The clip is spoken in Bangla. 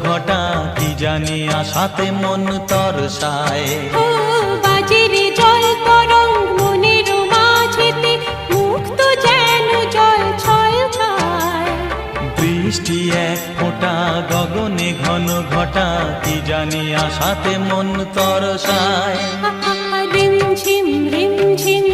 ঘটা, কি জানি আশাতে মন তরসায়। ও বাজেরে জল তরঙ্গ মনের মাঝেতে, মুক্ত যেন জল ছল ছয়। বৃষ্টি এক ফোঁটা গগনে ঘন ঘটা, কি জানি আশাতে মন তরসায়। রিমঝিম রিমঝিম